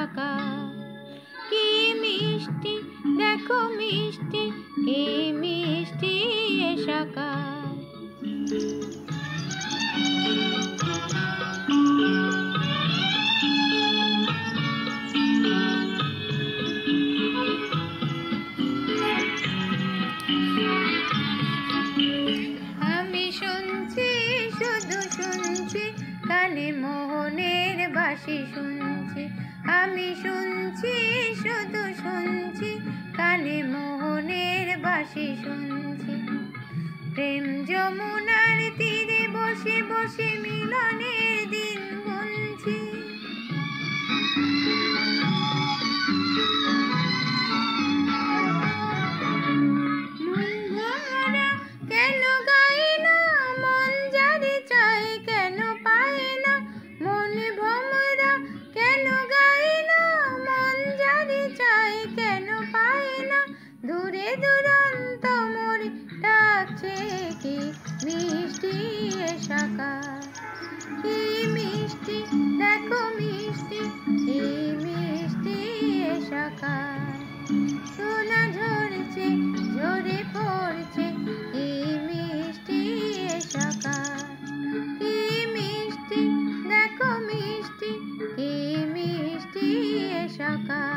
সকাল। কি মিষ্টি দেখো মিষ্টি, কি মিষ্টি এ সকাল। আমি শুনছি শুধু শুনছি, কানে মোহনের বাঁশি শুনছি। আমি শুনছি শুধু শুনছি, কানে মোহনের বাঁশি শুনছি। প্রেম যমুনার তীরে বসে বসে মিলনের দিন গুনছি। কেন গাই না মন যারে চায়, কেন পায় না মন ভমরা। কেন গাই না মন যারে চায়, কেন পায় না। দূরে দূরান্ত মোরে ডাকছে, কি মিষ্টি এ সকাল। কি মিষ্টি দেখো মিষ্টি, কি মিষ্টি এ সকাল। সোনা ঝরছে ঝরে পড়ছে, কি মিষ্টি এ সকাল। কি মিষ্টি দেখো মিষ্টি, কি মিষ্টি এ সকাল।